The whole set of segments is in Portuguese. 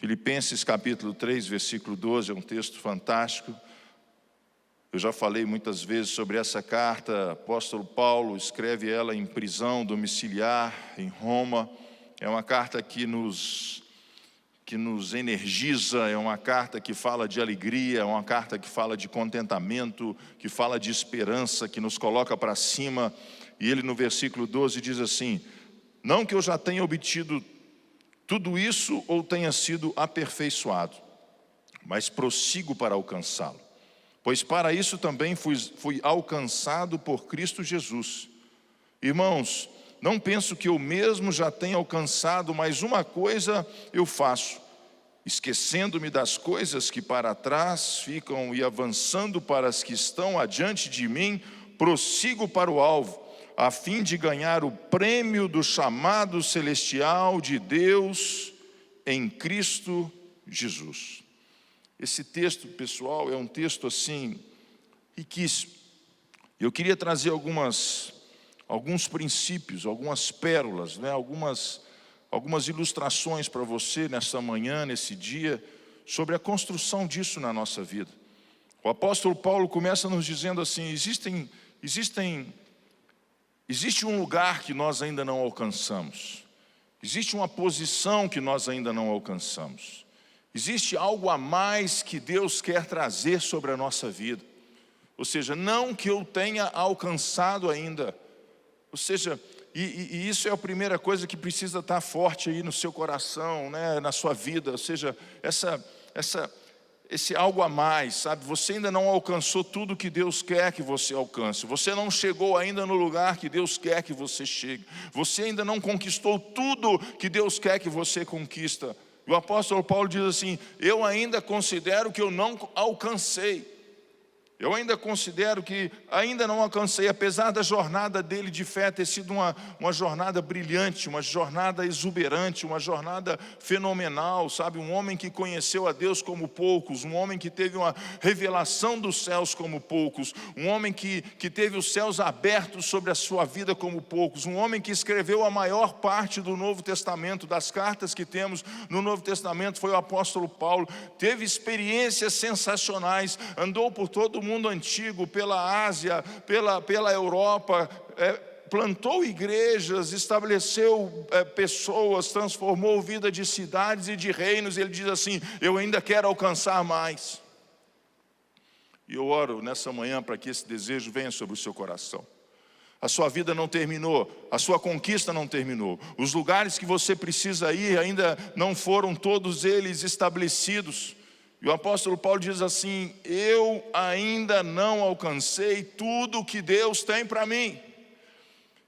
Filipenses capítulo 3, versículo 12, é um texto fantástico. Eu já falei muitas vezes sobre essa carta. O apóstolo Paulo escreve ela em prisão domiciliar em Roma. É uma carta que nos energiza, é uma carta que fala de alegria, é uma carta que fala de contentamento, que fala de esperança, que nos coloca para cima. E ele no versículo 12 diz assim: não que eu já tenha obtido tudo isso ou tenha sido aperfeiçoado, mas prossigo para alcançá-lo. Pois para isso também fui alcançado por Cristo Jesus. Irmãos, não penso que eu mesmo já tenha alcançado, mas uma coisa eu faço, esquecendo-me das coisas que para trás ficam e avançando para as que estão adiante de mim, prossigo para o alvo, a fim de ganhar o prêmio do chamado celestial de Deus em Cristo Jesus. Esse texto, pessoal, é um texto assim, riquíssimo. Eu queria trazer alguns princípios, algumas pérolas, algumas ilustrações para você nessa manhã, nesse dia, sobre a construção disso na nossa vida. O apóstolo Paulo começa nos dizendo assim: existe um lugar que nós ainda não alcançamos, existe uma posição que nós ainda não alcançamos, existe algo a mais que Deus quer trazer sobre a nossa vida. Ou seja, não que eu tenha alcançado ainda. Ou seja, e isso é a primeira coisa que precisa estar forte aí no seu coração, né, na sua vida. Ou seja, esse algo a mais, sabe? Você ainda não alcançou tudo que Deus quer que você alcance. Você não chegou ainda no lugar que Deus quer que você chegue. Você ainda não conquistou tudo que Deus quer que você conquista. E o apóstolo Paulo diz assim: eu ainda considero que eu não alcancei. Eu ainda considero que ainda não alcancei, apesar da jornada dele de fé ter sido uma jornada brilhante, uma jornada exuberante, uma jornada fenomenal, sabe? Um homem que conheceu a Deus como poucos, um homem que teve uma revelação dos céus como poucos, um homem que teve os céus abertos sobre a sua vida como poucos, um homem que escreveu a maior parte do Novo Testamento, das cartas que temos no Novo Testamento, foi o apóstolo Paulo. Teve experiências sensacionais, andou por todo o mundo antigo, pela Ásia, pela Europa, plantou igrejas, estabeleceu pessoas, transformou vida de cidades e de reinos. Ele diz assim: eu ainda quero alcançar mais. E eu oro nessa manhã para que esse desejo venha sobre o seu coração. A sua vida não terminou, a sua conquista não terminou. Os lugares que você precisa ir ainda não foram todos eles estabelecidos. E o apóstolo Paulo diz assim: eu ainda não alcancei tudo o que Deus tem para mim.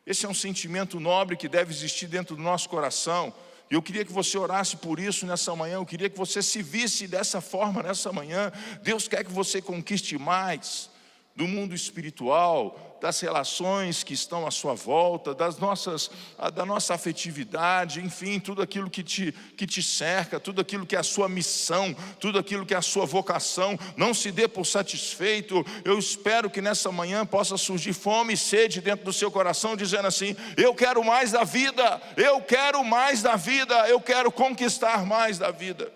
Esse é um sentimento nobre que deve existir dentro do nosso coração. E eu queria que você orasse por isso nessa manhã. Eu queria que você se visse dessa forma nessa manhã. Deus quer que você conquiste mais do mundo espiritual, das relações que estão à sua volta, da nossa afetividade, enfim, tudo aquilo que te cerca, tudo aquilo que é a sua missão, tudo aquilo que é a sua vocação. Não se dê por satisfeito. Eu espero que nessa manhã possa surgir fome e sede dentro do seu coração, dizendo assim: eu quero mais da vida, eu quero mais da vida, eu quero conquistar mais da vida.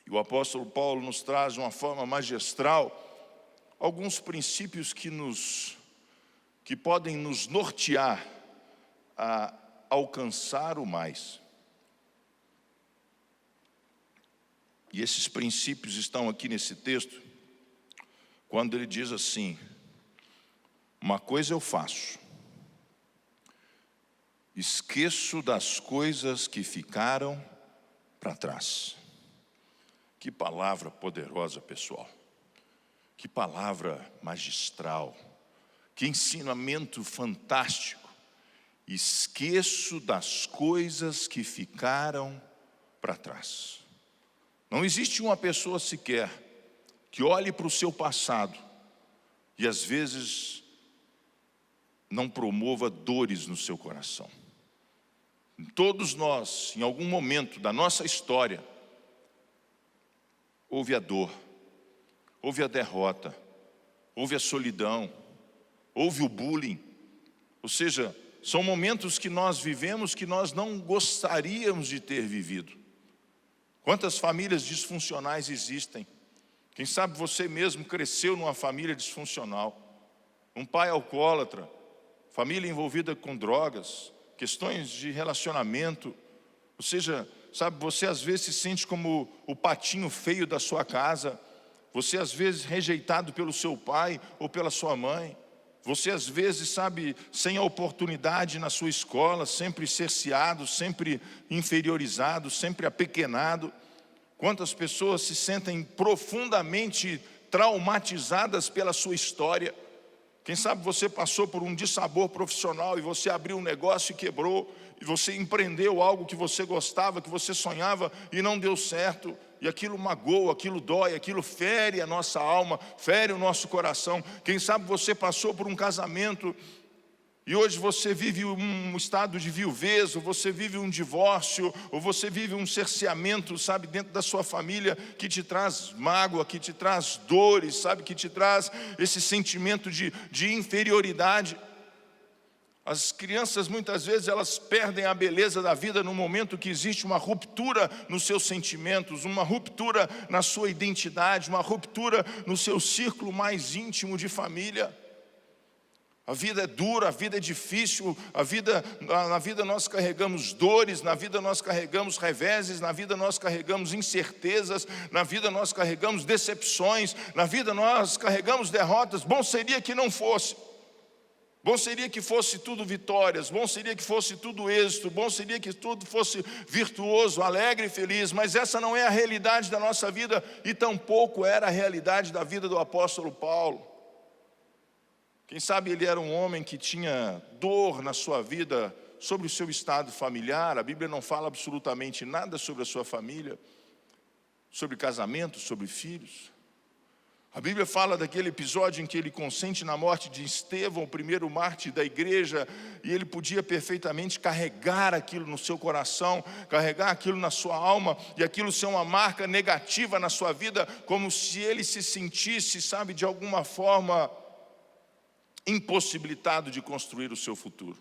E o apóstolo Paulo nos traz de uma forma magistral alguns princípios que podem nos nortear a alcançar o mais. E esses princípios estão aqui nesse texto, quando ele diz assim: uma coisa eu faço, esqueço das coisas que ficaram para trás. Que palavra poderosa, pessoal. Que palavra magistral, que ensinamento fantástico. Esqueço das coisas que ficaram para trás. Não existe uma pessoa sequer que olhe para o seu passado e às vezes não promova dores no seu coração. Todos nós, em algum momento da nossa história, houve a dor, houve a derrota, houve a solidão, houve o bullying. Ou seja, são momentos que nós vivemos que nós não gostaríamos de ter vivido. Quantas famílias disfuncionais existem? Quem sabe você mesmo cresceu numa família disfuncional. Um pai alcoólatra, família envolvida com drogas, questões de relacionamento. Ou seja, sabe, você às vezes se sente como o patinho feio da sua casa. Você às vezes rejeitado pelo seu pai ou pela sua mãe. Você às vezes, sabe, sem a oportunidade na sua escola, sempre cerceado, sempre inferiorizado, sempre apequenado. Quantas pessoas se sentem profundamente traumatizadas pela sua história. Quem sabe você passou por um dissabor profissional e você abriu um negócio e quebrou, e você empreendeu algo que você gostava, que você sonhava e não deu certo, e aquilo magoa, aquilo dói, aquilo fere a nossa alma, fere o nosso coração. Quem sabe você passou por um casamento e hoje você vive um estado de viuvez, ou você vive um divórcio, ou você vive um cerceamento, sabe, dentro da sua família, que te traz mágoa, que te traz dores, sabe, que te traz esse sentimento de inferioridade. As crianças muitas vezes elas perdem a beleza da vida no momento que existe uma ruptura nos seus sentimentos, uma ruptura na sua identidade, uma ruptura no seu círculo mais íntimo de família. A vida é dura, a vida é difícil, na vida nós carregamos dores, na vida nós carregamos reveses, na vida nós carregamos incertezas, na vida nós carregamos decepções, na vida nós carregamos derrotas. Bom seria que não fosse. Bom seria que fosse tudo vitórias, bom seria que fosse tudo êxito, bom seria que tudo fosse virtuoso, alegre e feliz, mas essa não é a realidade da nossa vida e tampouco era a realidade da vida do apóstolo Paulo. Quem sabe ele era um homem que tinha dor na sua vida sobre o seu estado familiar. A Bíblia não fala absolutamente nada sobre a sua família, sobre casamento, sobre filhos. A Bíblia fala daquele episódio em que ele consente na morte de Estevão, o primeiro mártir da igreja, e ele podia perfeitamente carregar aquilo no seu coração, carregar aquilo na sua alma, e aquilo ser uma marca negativa na sua vida, como se ele se sentisse, sabe, de alguma forma impossibilitado de construir o seu futuro.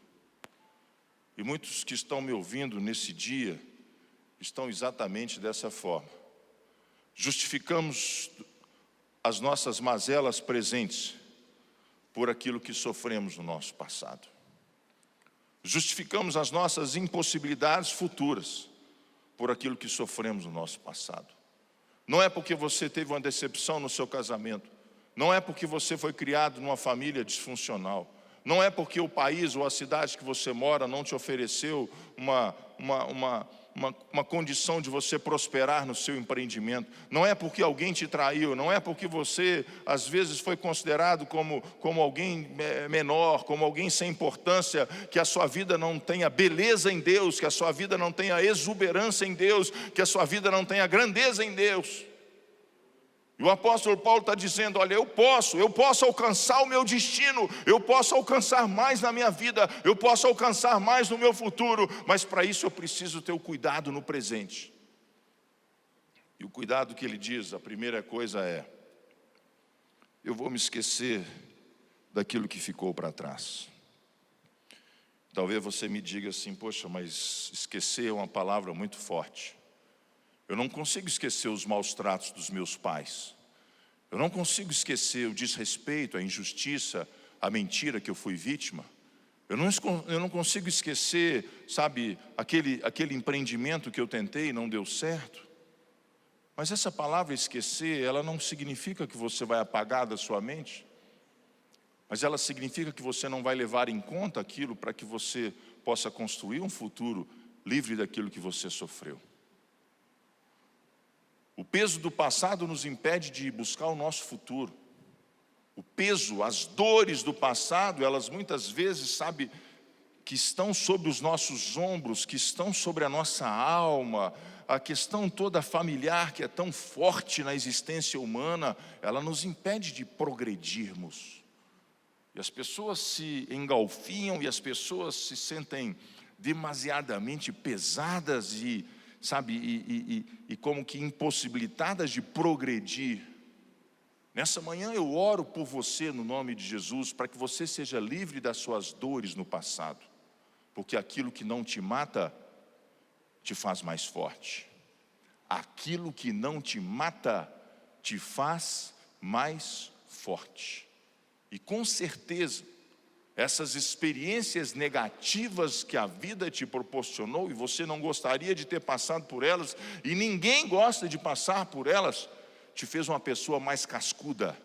E muitos que estão me ouvindo nesse dia estão exatamente dessa forma. Justificamos as nossas mazelas presentes por aquilo que sofremos no nosso passado. Justificamos as nossas impossibilidades futuras por aquilo que sofremos no nosso passado. Não é porque você teve uma decepção no seu casamento, não é porque você foi criado numa família disfuncional, não é porque o país ou a cidade que você mora não te ofereceu uma condição de você prosperar no seu empreendimento. Não é porque alguém te traiu, não é porque você às vezes foi considerado como alguém menor, como alguém sem importância, que a sua vida não tenha beleza em Deus, que a sua vida não tenha exuberância em Deus, que a sua vida não tenha grandeza em Deus. E o apóstolo Paulo está dizendo, olha, eu posso alcançar o meu destino, eu posso alcançar mais na minha vida, eu posso alcançar mais no meu futuro, mas para isso eu preciso ter o cuidado no presente. E o cuidado que ele diz, a primeira coisa é, eu vou me esquecer daquilo que ficou para trás. Talvez você me diga assim, poxa, mas esquecer é uma palavra muito forte. Eu não consigo esquecer os maus tratos dos meus pais. Eu não consigo esquecer o desrespeito, a injustiça, a mentira que eu fui vítima. Eu não consigo esquecer, sabe, aquele empreendimento que eu tentei e não deu certo. Mas essa palavra esquecer, ela não significa que você vai apagar da sua mente. Mas ela significa que você não vai levar em conta aquilo para que você possa construir um futuro livre daquilo que você sofreu. O peso do passado nos impede de buscar o nosso futuro. O peso, as dores do passado, elas muitas vezes, sabe, que estão sobre os nossos ombros, que estão sobre a nossa alma, a questão toda familiar que é tão forte na existência humana, ela nos impede de progredirmos. E as pessoas se engalfinham e as pessoas se sentem demasiadamente pesadas e como que impossibilitadas de progredir. Nessa manhã eu oro por você no nome de Jesus, para que você seja livre das suas dores no passado, porque aquilo que não te mata, te faz mais forte. aquilo que não te mata te faz mais forte. E com certeza, essas experiências negativas que a vida te proporcionou, e você não gostaria de ter passado por elas, e ninguém gosta de passar por elas, te fez uma pessoa mais cascuda,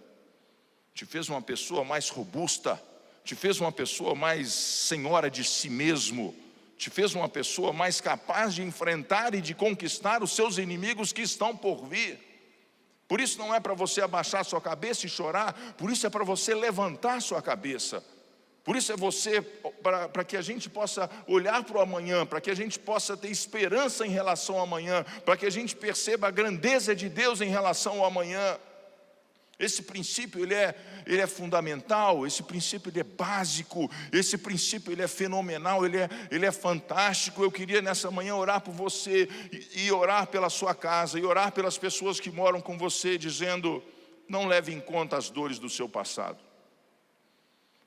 te fez uma pessoa mais robusta, te fez uma pessoa mais senhora de si mesmo, te fez uma pessoa mais capaz de enfrentar e de conquistar os seus inimigos que estão por vir. Por isso não é para você abaixar sua cabeça e chorar, por isso é para você levantar sua cabeça. Por isso é você, para que a gente possa olhar para o amanhã, para que a gente possa ter esperança em relação ao amanhã, para que a gente perceba a grandeza de Deus em relação ao amanhã. Esse princípio ele é fundamental, esse princípio ele é básico, esse princípio ele é fenomenal, ele é fantástico. Eu queria nessa manhã orar por você e orar pela sua casa e orar pelas pessoas que moram com você, dizendo: não leve em conta as dores do seu passado.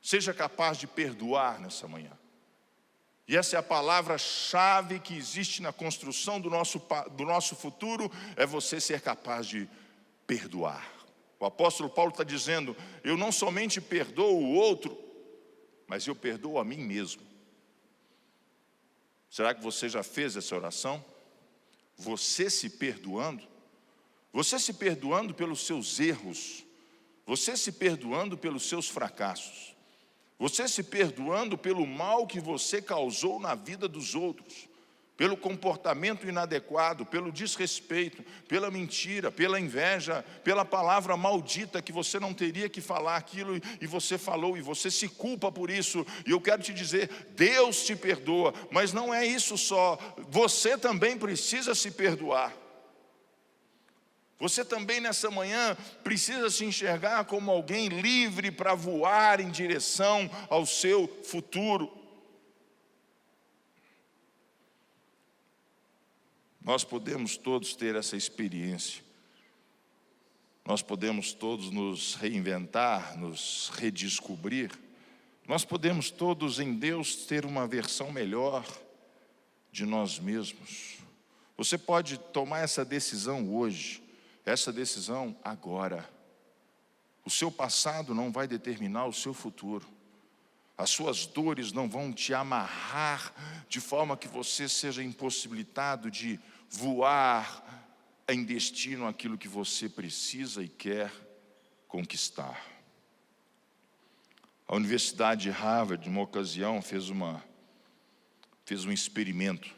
Seja capaz de perdoar nessa manhã. E essa é a palavra-chave que existe na construção do nosso futuro, é você ser capaz de perdoar. O apóstolo Paulo está dizendo: eu não somente perdoo o outro, mas eu perdoo a mim mesmo. Será que você já fez essa oração? Você se perdoando? Você se perdoando pelos seus erros, você se perdoando pelos seus fracassos, você se perdoando pelo mal que você causou na vida dos outros, pelo comportamento inadequado, pelo desrespeito, pela mentira, pela inveja, pela palavra maldita que você não teria que falar aquilo e você falou, e você se culpa por isso. E eu quero te dizer, Deus te perdoa, mas não é isso só, você também precisa se perdoar. Você também nessa manhã precisa se enxergar como alguém livre para voar em direção ao seu futuro. Nós podemos todos ter essa experiência. Nós podemos todos nos reinventar, nos redescobrir. Nós podemos todos em Deus ter uma versão melhor de nós mesmos. Você pode tomar essa decisão hoje, essa decisão agora. O seu passado não vai determinar o seu futuro. As suas dores não vão te amarrar de forma que você seja impossibilitado de voar em destino aquilo que você precisa e quer conquistar. A Universidade de Harvard, numa ocasião, fez um experimento.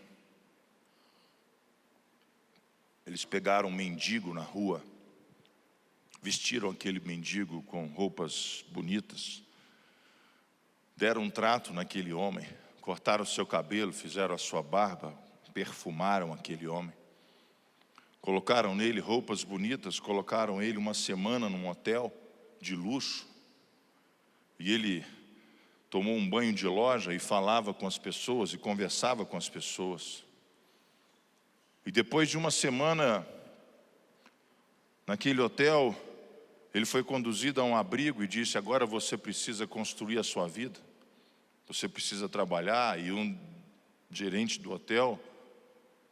Eles pegaram um mendigo na rua, vestiram aquele mendigo com roupas bonitas, deram um trato naquele homem, cortaram o seu cabelo, fizeram a sua barba, perfumaram aquele homem, colocaram nele roupas bonitas, colocaram ele uma semana num hotel de luxo, e ele tomou um banho de loja e falava com as pessoas e conversava com as pessoas. E depois de uma semana naquele hotel, ele foi conduzido a um abrigo e disse: agora você precisa construir a sua vida, você precisa trabalhar. E um gerente do hotel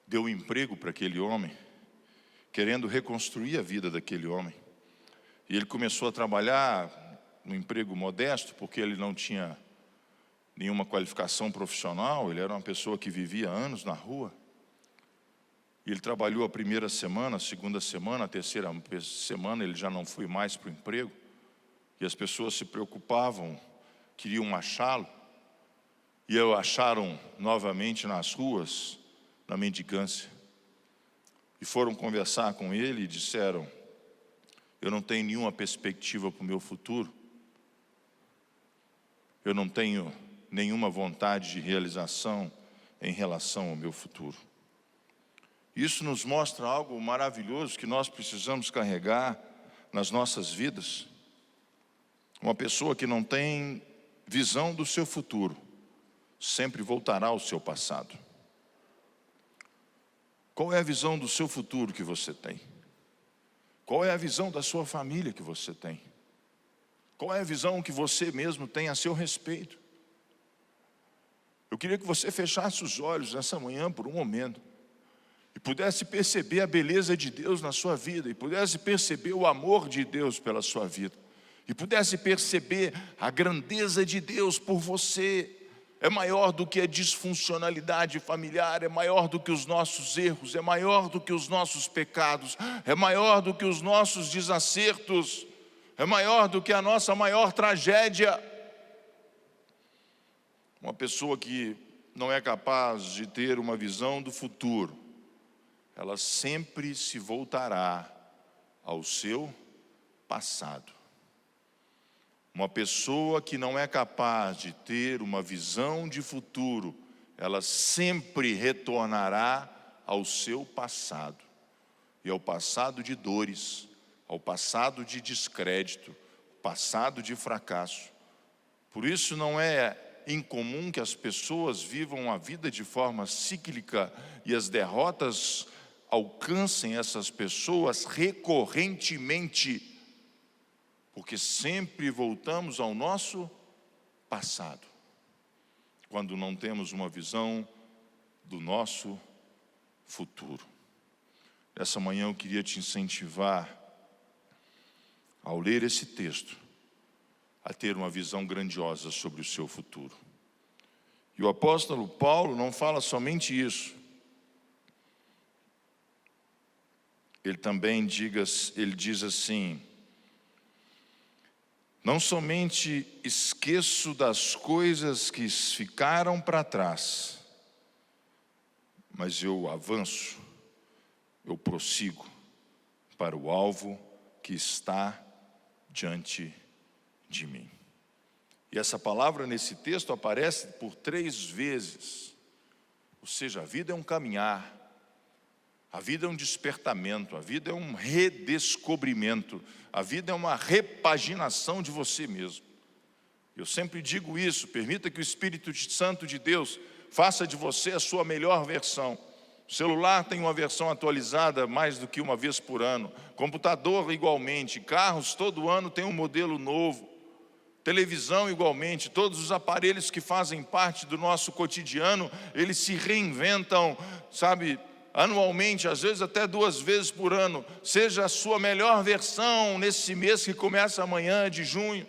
deu emprego para aquele homem, querendo reconstruir a vida daquele homem. E ele começou a trabalhar num emprego modesto, porque ele não tinha nenhuma qualificação profissional, ele era uma pessoa que vivia anos na rua. E ele trabalhou a primeira semana, a segunda semana, a terceira semana ele já não foi mais para o emprego. E as pessoas se preocupavam, queriam achá-lo. E o acharam novamente nas ruas, na mendicância. E foram conversar com ele e disseram: eu não tenho nenhuma perspectiva para o meu futuro. Eu não tenho nenhuma vontade de realização em relação ao meu futuro. Isso nos mostra algo maravilhoso que nós precisamos carregar nas nossas vidas. Uma pessoa que não tem visão do seu futuro sempre voltará ao seu passado. Qual é a visão do seu futuro que você tem? Qual é a visão da sua família que você tem? Qual é a visão que você mesmo tem a seu respeito? Eu queria que você fechasse os olhos nessa manhã por um momento e pudesse perceber a beleza de Deus na sua vida, e pudesse perceber o amor de Deus pela sua vida, e pudesse perceber a grandeza de Deus por você, é maior do que a disfuncionalidade familiar, é maior do que os nossos erros, é maior do que os nossos pecados, é maior do que os nossos desacertos, é maior do que a nossa maior tragédia. Uma pessoa que não é capaz de ter uma visão do futuro, ela sempre se voltará ao seu passado. Uma pessoa que não é capaz de ter uma visão de futuro, ela sempre retornará ao seu passado. E ao passado de dores, ao passado de descrédito, passado de fracasso. Por isso não é incomum que as pessoas vivam a vida de forma cíclica e as derrotas alcancem essas pessoas recorrentemente, porque sempre voltamos ao nosso passado, quando não temos uma visão do nosso futuro. Essa manhã eu queria te incentivar, ao ler esse texto, a ter uma visão grandiosa sobre o seu futuro. E o apóstolo Paulo não fala somente isso. Ele diz assim: não somente esqueço das coisas que ficaram para trás, mas eu avanço, eu prossigo para o alvo que está diante de mim. E essa palavra nesse texto aparece por 3 vezes. Ou seja, a vida é um caminhar, a vida é um despertamento, a vida é um redescobrimento, a vida é uma repaginação de você mesmo. Eu sempre digo isso: permita que o Espírito Santo de Deus faça de você a sua melhor versão. O celular tem uma versão atualizada mais do que uma vez por ano, computador igualmente, carros todo ano tem um modelo novo, televisão igualmente, todos os aparelhos que fazem parte do nosso cotidiano, eles se reinventam, sabe, anualmente, às vezes até 2 vezes por ano. Seja a sua melhor versão nesse mês que começa amanhã, de junho.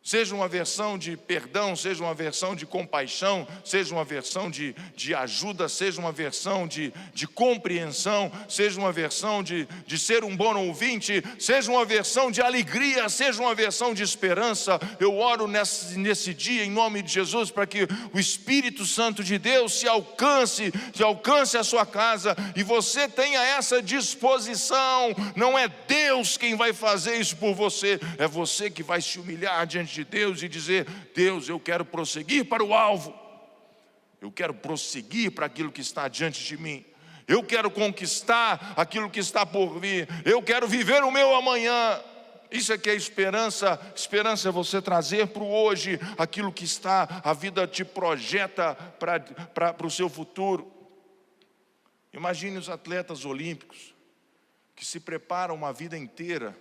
Seja uma versão de perdão, seja uma versão de compaixão, seja uma versão de ajuda, seja uma versão de compreensão, seja uma versão de ser um bom ouvinte, seja uma versão de alegria, seja uma versão de esperança. Eu oro nesse dia, em nome de Jesus, para que o Espírito Santo de Deus se alcance a sua casa, e você tenha essa disposição. Não é Deus quem vai fazer isso por você, é você que vai se humilhar diante de Deus e dizer: Deus, eu quero prosseguir para o alvo, eu quero prosseguir para aquilo que está diante de mim, eu quero conquistar aquilo que está por vir, eu quero viver o meu amanhã. Isso é que é esperança. Esperança é você trazer para o hoje aquilo que está, a vida te projeta para o seu futuro. Imagine os atletas olímpicos que se preparam uma vida inteira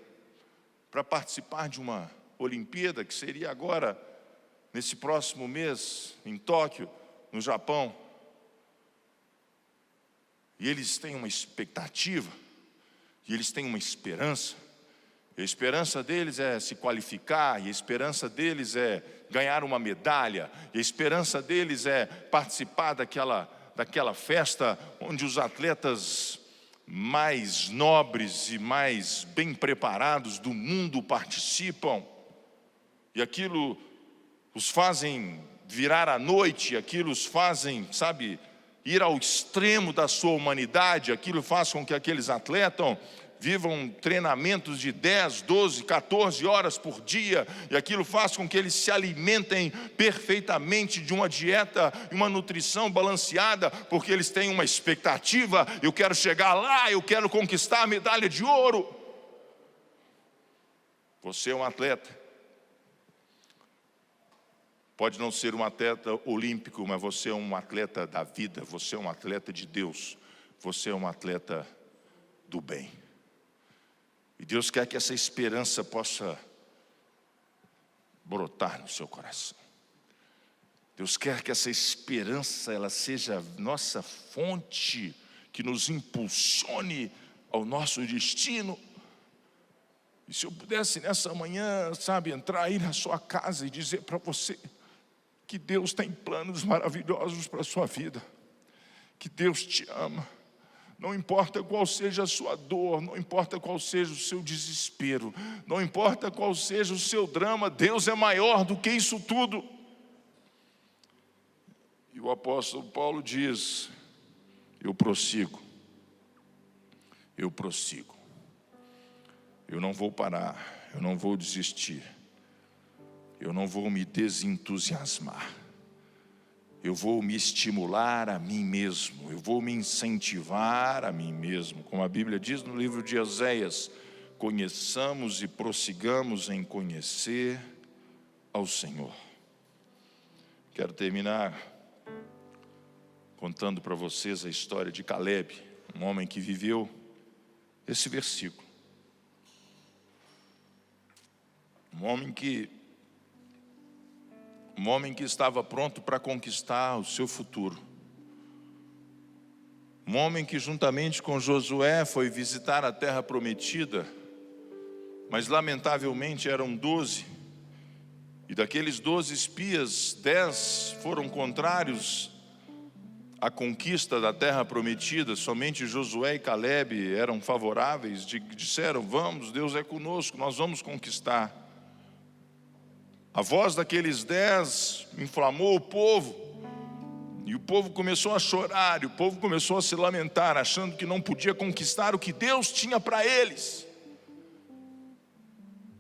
para participar de uma Olimpíada, que seria agora, nesse próximo mês, em Tóquio, no Japão. E eles têm uma expectativa, e eles têm uma esperança. E a esperança deles é se qualificar, e a esperança deles é ganhar uma medalha, e a esperança deles é participar daquela festa onde os atletas mais nobres e mais bem preparados do mundo participam. E aquilo os fazem virar à noite, aquilo os fazem, sabe, ir ao extremo da sua humanidade. Aquilo faz com que aqueles atletas vivam treinamentos de 10, 12, 14 horas por dia, e aquilo faz com que eles se alimentem perfeitamente de uma dieta e uma nutrição balanceada, porque eles têm uma expectativa: eu quero chegar lá, eu quero conquistar a medalha de ouro. Você é um atleta. Pode não ser um atleta olímpico, mas você é um atleta da vida, você é um atleta de Deus, você é um atleta do bem. E Deus quer que essa esperança possa brotar no seu coração. Deus quer que essa esperança ela seja nossa fonte, que nos impulsione ao nosso destino. E se eu pudesse nessa manhã, entrar aí na sua casa e dizer para você que Deus tem planos maravilhosos para a sua vida, que Deus te ama, não importa qual seja a sua dor, não importa qual seja o seu desespero, não importa qual seja o seu drama, Deus é maior do que isso tudo. E o apóstolo Paulo diz: eu prossigo, eu não vou parar, eu não vou desistir, eu não vou me desentusiasmar, eu vou me estimular a mim mesmo, eu vou me incentivar a mim mesmo. Como a Bíblia diz no livro de Oséias: conheçamos e prossigamos em conhecer ao Senhor. Quero terminar contando para vocês a história de Caleb, um homem que viveu esse versículo. Um homem que estava pronto para conquistar o seu futuro. Um homem que juntamente com Josué foi visitar a terra prometida, mas lamentavelmente eram 12, e daqueles 12 espias, 10 foram contrários à conquista da terra prometida. Somente Josué e Caleb eram favoráveis, disseram: vamos, Deus é conosco, nós vamos conquistar. A voz daqueles 10 inflamou o povo, e o povo começou a chorar, e o povo começou a se lamentar, achando que não podia conquistar o que Deus tinha para eles.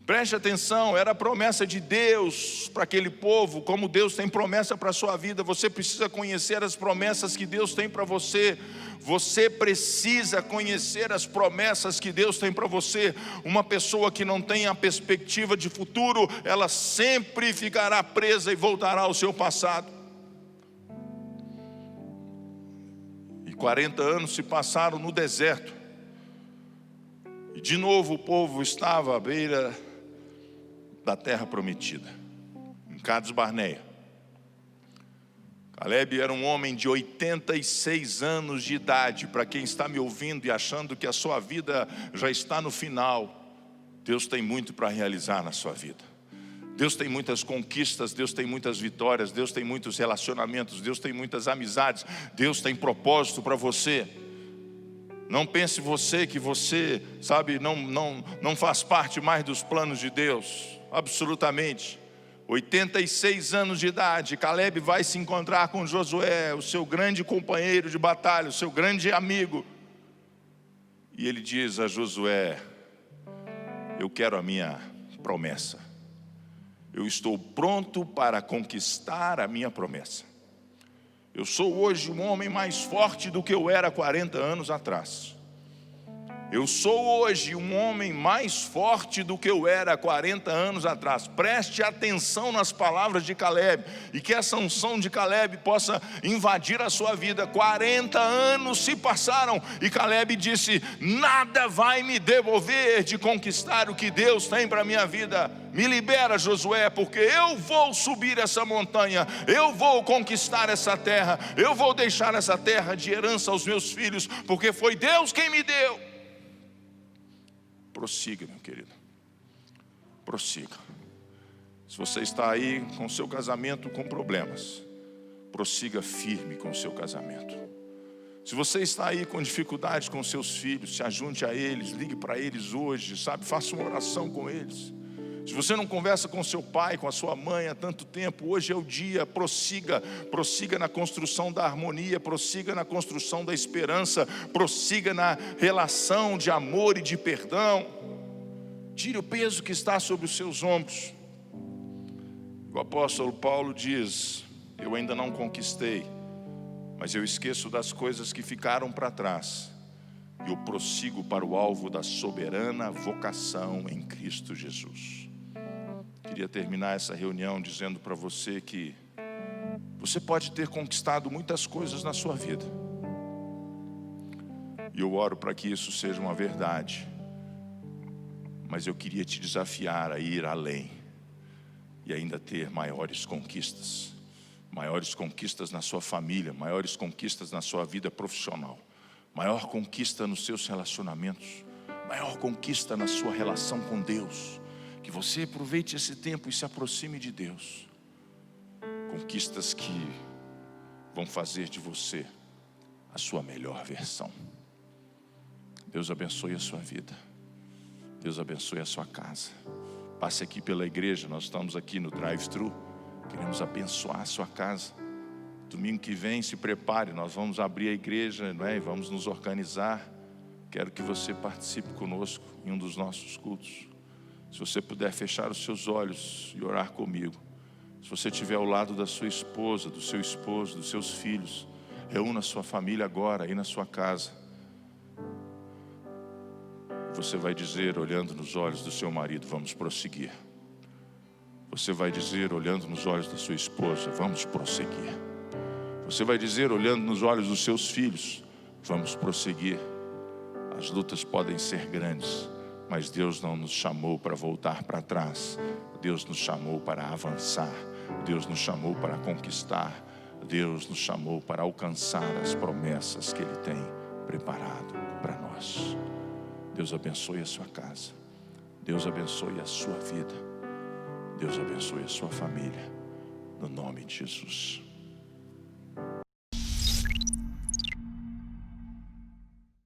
Preste atenção, era a promessa de Deus para aquele povo, como Deus tem promessa para a sua vida. Você precisa conhecer as promessas que Deus tem para você. Você precisa conhecer as promessas que Deus tem para você. Uma pessoa que não tem a perspectiva de futuro, ela sempre ficará presa e voltará ao seu passado. E 40 anos se passaram no deserto, e de novo o povo estava à beira da terra prometida, em Cades Barneia. Caleb era um homem de 86 anos de idade. Para quem está me ouvindo e achando que a sua vida já está no final, Deus tem muito para realizar na sua vida. Deus tem muitas conquistas, Deus tem muitas vitórias, Deus tem muitos relacionamentos, Deus tem muitas amizades, Deus tem propósito para você. Não pense você que você, não faz parte mais dos planos de Deus. Absolutamente. 86 anos de idade, Caleb vai se encontrar com Josué, o seu grande companheiro de batalha, o seu grande amigo. E ele diz a Josué: eu quero a minha promessa. Eu estou pronto para conquistar a minha promessa. Eu sou hoje um homem mais forte do que eu era 40 anos atrás. Eu sou hoje um homem mais forte do que eu era 40 anos atrás. Preste atenção nas palavras de Caleb, e que essa unção de Caleb possa invadir a sua vida. 40 anos se passaram, e Caleb disse: nada vai me devolver de conquistar o que Deus tem para a minha vida. Me libera, Josué, porque eu vou subir essa montanha, eu vou conquistar essa terra, eu vou deixar essa terra de herança aos meus filhos, porque foi Deus quem me deu. Prossiga, meu querido, prossiga. Se você está aí com o seu casamento com problemas, prossiga firme com o seu casamento. Se você está aí com dificuldades com seus filhos, se ajunte a eles, ligue para eles hoje, faça uma oração com eles. Se você não conversa com seu pai, com a sua mãe há tanto tempo, hoje é o dia. Prossiga na construção da harmonia, prossiga na construção da esperança, prossiga na relação de amor e de perdão. Tire o peso que está sobre os seus ombros. O apóstolo Paulo diz: eu ainda não conquistei, mas eu esqueço das coisas que ficaram para trás, e eu prossigo para o alvo da soberana vocação em Cristo Jesus. Queria terminar essa reunião dizendo para você que você pode ter conquistado muitas coisas na sua vida, e eu oro para que isso seja uma verdade. Mas eu queria te desafiar a ir além e ainda ter maiores conquistas na sua família, maiores conquistas na sua vida profissional, maior conquista nos seus relacionamentos, maior conquista na sua relação com Deus. Que você aproveite esse tempo e se aproxime de Deus. Conquistas que vão fazer de você a sua melhor versão. Deus abençoe a sua vida. Deus abençoe a sua casa. Passe aqui pela igreja, nós estamos aqui no drive-thru. Queremos abençoar a sua casa. Domingo que vem, se prepare, nós vamos abrir a igreja, e vamos nos organizar. Quero que você participe conosco em um dos nossos cultos. Se você puder fechar os seus olhos e orar comigo. Se você estiver ao lado da sua esposa, do seu esposo, dos seus filhos, reúna a sua família agora aí na sua casa. Você vai dizer, olhando nos olhos do seu marido, vamos prosseguir. Você vai dizer, olhando nos olhos da sua esposa, vamos prosseguir. Você vai dizer, olhando nos olhos dos seus filhos, vamos prosseguir. As lutas podem ser grandes, mas Deus não nos chamou para voltar para trás. Deus nos chamou para avançar. Deus nos chamou para conquistar. Deus nos chamou para alcançar as promessas que Ele tem preparado para nós. Deus abençoe a sua casa. Deus abençoe a sua vida. Deus abençoe a sua família. No nome de Jesus.